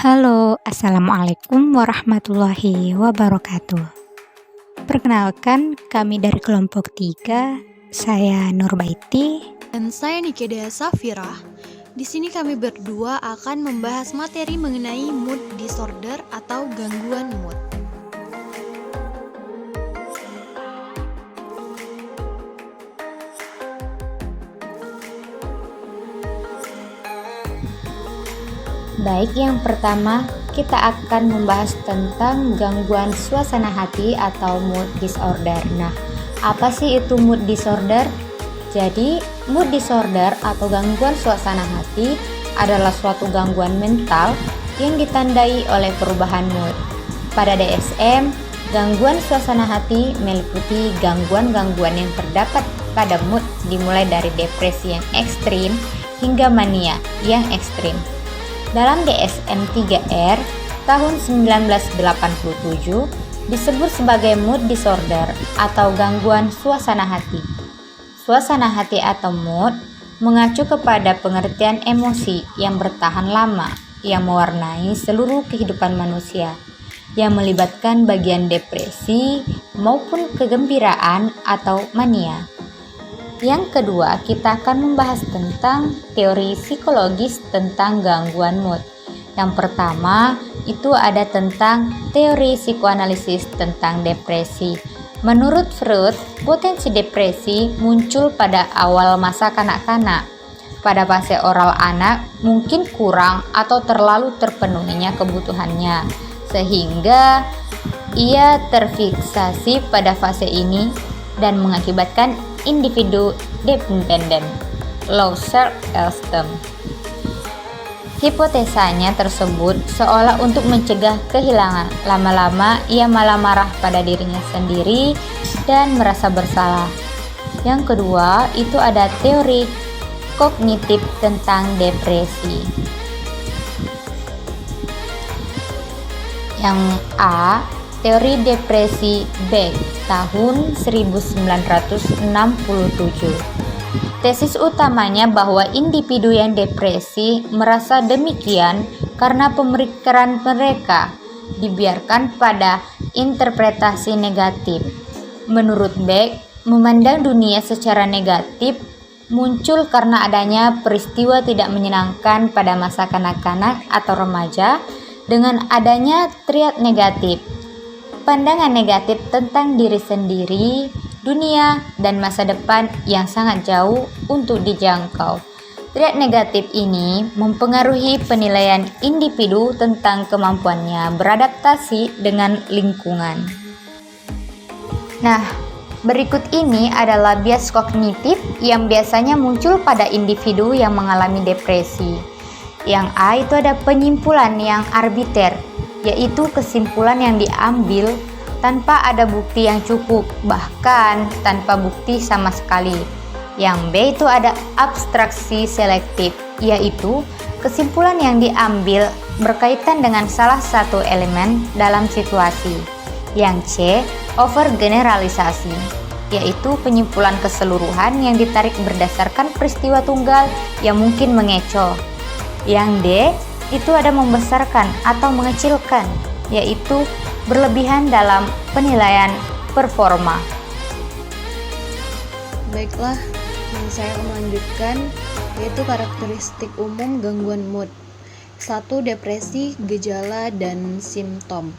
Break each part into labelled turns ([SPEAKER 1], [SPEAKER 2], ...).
[SPEAKER 1] Halo, Assalamualaikum warahmatullahi wabarakatuh. Perkenalkan, kami dari kelompok 3, saya Nurbaiti.
[SPEAKER 2] Dan saya Nikedea Safira. Di sini kami berdua akan membahas materi mengenai mood disorder atau gangguan mood.
[SPEAKER 3] Baik, yang pertama kita akan membahas tentang gangguan suasana hati atau mood disorder. Nah, apa sih itu mood disorder? Jadi, mood disorder atau gangguan suasana hati adalah suatu gangguan mental yang ditandai oleh perubahan mood. Pada DSM, gangguan suasana hati meliputi gangguan-gangguan yang terdapat pada mood dimulai dari depresi yang ekstrim hingga mania yang ekstrim. Dalam DSM-3R tahun 1987 disebut sebagai mood disorder atau gangguan suasana hati. Suasana hati atau mood mengacu kepada pengertian emosi yang bertahan lama yang mewarnai seluruh kehidupan manusia, yang melibatkan bagian depresi maupun kegembiraan atau mania. Yang kedua, kita akan membahas tentang teori psikologis tentang gangguan mood. Yang pertama, itu ada tentang teori psikoanalisis tentang depresi. Menurut Freud, potensi depresi muncul pada awal masa kanak-kanak. Pada fase oral anak mungkin kurang atau terlalu terpenuhinya kebutuhannya, sehingga ia terfiksasi pada fase ini dan mengakibatkan individu dependent, low self-esteem. Hipotesanya tersebut seolah untuk mencegah kehilangan. Lama-lama ia malah marah pada dirinya sendiri dan merasa bersalah. Yang kedua, itu ada teori kognitif tentang depresi. Yang A, teori depresi Beck tahun 1967. Tesis utamanya bahwa individu yang depresi merasa demikian karena pemikiran mereka dibiarkan pada interpretasi negatif. Menurut Beck, memandang dunia secara negatif muncul karena adanya peristiwa tidak menyenangkan pada masa kanak-kanak atau remaja dengan adanya triad negatif. Pandangan negatif tentang diri sendiri, dunia, dan masa depan yang sangat jauh untuk dijangkau. Triad negatif ini mempengaruhi penilaian individu tentang kemampuannya beradaptasi dengan lingkungan. Nah, berikut ini adalah bias kognitif yang biasanya muncul pada individu yang mengalami depresi. Yang A itu ada penyimpulan yang arbiter, yaitu kesimpulan yang diambil tanpa ada bukti yang cukup, bahkan tanpa bukti sama sekali. Yang B itu ada abstraksi selektif, yaitu kesimpulan yang diambil berkaitan dengan salah satu elemen dalam situasi. Yang C, overgeneralisasi, yaitu penyimpulan keseluruhan yang ditarik berdasarkan peristiwa tunggal yang mungkin mengecoh. Yang D, itu ada membesarkan atau mengecilkan, yaitu berlebihan dalam penilaian performa.
[SPEAKER 2] Baiklah, yang saya melanjutkan yaitu karakteristik umum gangguan mood. 1. Depresi, gejala, dan simptom.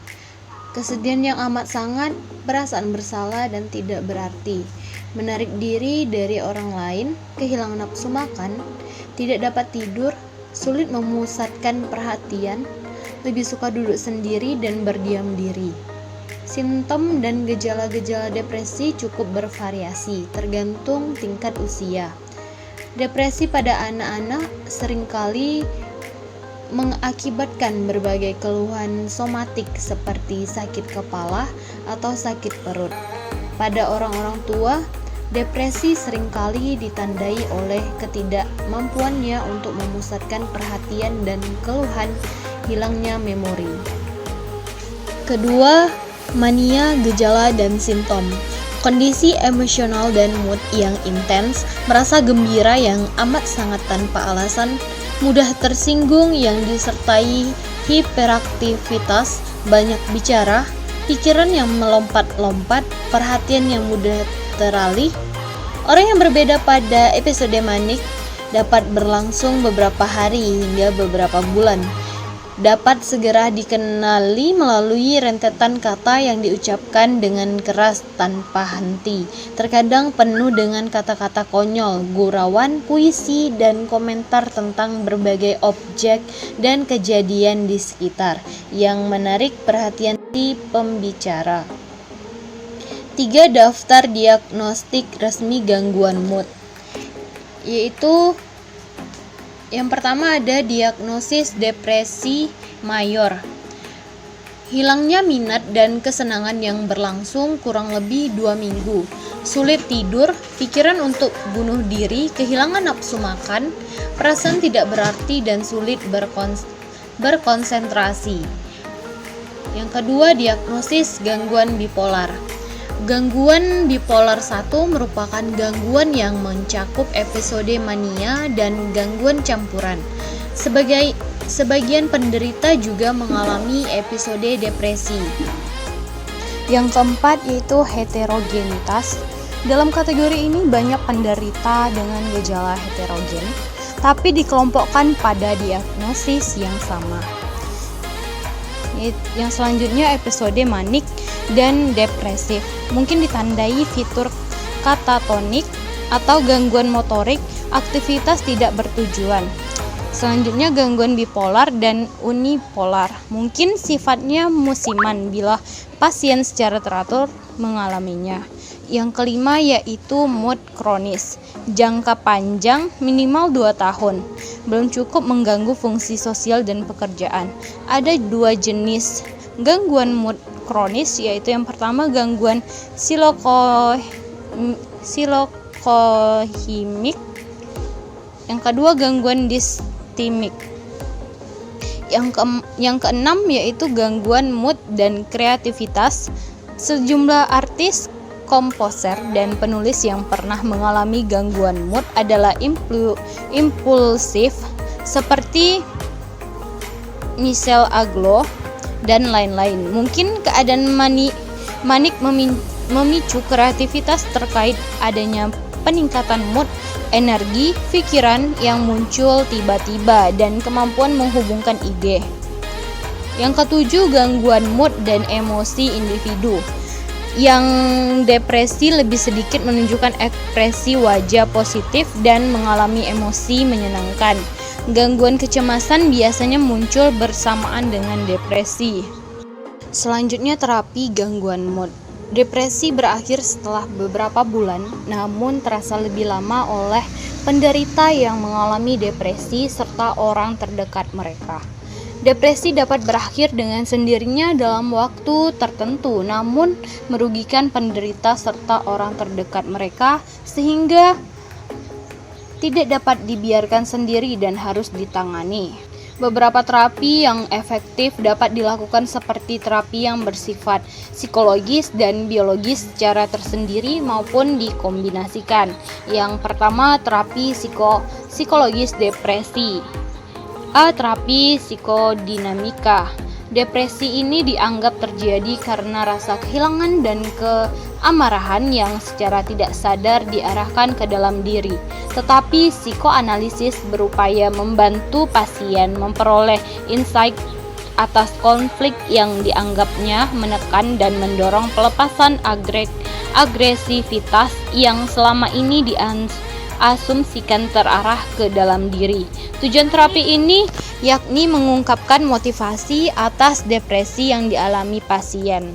[SPEAKER 2] Kesedihan yang amat sangat, perasaan bersalah dan tidak berarti, menarik diri dari orang lain, kehilangan nafsu makan, tidak dapat tidur, sulit memusatkan perhatian, lebih suka duduk sendiri dan berdiam diri. Simptom dan gejala-gejala depresi cukup bervariasi, tergantung tingkat usia. Depresi pada anak-anak seringkali mengakibatkan berbagai keluhan somatik seperti sakit kepala atau sakit perut. Pada orang-orang tua, depresi seringkali ditandai oleh ketidakmampuannya untuk memusatkan perhatian dan keluhan hilangnya memori. Kedua, mania, gejala, dan simptom. Kondisi emosional dan mood yang intens, merasa gembira yang amat sangat tanpa alasan, mudah tersinggung yang disertai hiperaktivitas, banyak bicara, pikiran yang melompat-lompat, perhatian yang mudah teralih. Orang yang berbeda pada episode manik dapat berlangsung beberapa hari hingga beberapa bulan. Dapat segera dikenali melalui rentetan kata yang diucapkan dengan keras tanpa henti. Terkadang penuh dengan kata-kata konyol, gurauan, puisi, dan komentar tentang berbagai objek dan kejadian di sekitar yang menarik perhatian si pembicara. 3 daftar diagnostik resmi gangguan mood, yaitu yang pertama ada diagnosis depresi mayor. Hilangnya minat dan kesenangan yang berlangsung kurang lebih 2 minggu. Sulit tidur, pikiran untuk bunuh diri, kehilangan nafsu makan, perasaan tidak berarti dan sulit berkonsentrasi. Yang kedua, diagnosis gangguan bipolar. Gangguan bipolar 1 merupakan gangguan yang mencakup episode mania dan gangguan campuran. Sebagian penderita juga mengalami episode depresi. Yang keempat yaitu heterogenitas. Dalam kategori ini banyak penderita dengan gejala heterogen, tapi dikelompokkan pada diagnosis yang sama. Yang selanjutnya episode manik dan depresif, mungkin ditandai fitur katatonik atau gangguan motorik, aktivitas tidak bertujuan. Selanjutnya gangguan bipolar dan unipolar, mungkin sifatnya musiman bila pasien secara teratur mengalaminya. Yang kelima yaitu mood kronis, jangka panjang minimal 2 tahun, belum cukup mengganggu fungsi sosial dan pekerjaan. Ada 2 jenis gangguan mood kronis, yaitu yang pertama gangguan silokohimik, yang kedua gangguan distimik. Yang keenam yaitu gangguan mood dan kreativitas. Sejumlah artis, komposer, dan penulis yang pernah mengalami gangguan mood adalah impulsif seperti Michel Aglo dan lain-lain. Mungkin keadaan manik memicu kreativitas terkait adanya peningkatan mood, energi, pikiran yang muncul tiba-tiba, dan kemampuan menghubungkan ide. Yang ketujuh, gangguan mood dan emosi individu. Yang depresi lebih sedikit menunjukkan ekspresi wajah positif dan mengalami emosi menyenangkan. Gangguan kecemasan biasanya muncul bersamaan dengan depresi. Selanjutnya terapi gangguan mood. Depresi berakhir setelah beberapa bulan, namun terasa lebih lama oleh penderita yang mengalami depresi serta orang terdekat mereka. Depresi dapat berakhir dengan sendirinya dalam waktu tertentu, namun merugikan penderita serta orang terdekat mereka sehingga tidak dapat dibiarkan sendiri dan harus ditangani. Beberapa terapi yang efektif dapat dilakukan seperti terapi yang bersifat psikologis dan biologis secara tersendiri maupun dikombinasikan. Yang pertama, terapi psikologis depresi. Terapi psikodinamika. Depresi ini dianggap terjadi karena rasa kehilangan dan keamarahan yang secara tidak sadar diarahkan ke dalam diri. Tetapi psikoanalisis berupaya membantu pasien memperoleh insight atas konflik yang dianggapnya menekan dan mendorong pelepasan agresivitas yang selama ini diasumsikan terarah ke dalam diri. Tujuan terapi ini yakni mengungkapkan motivasi atas depresi yang dialami pasien.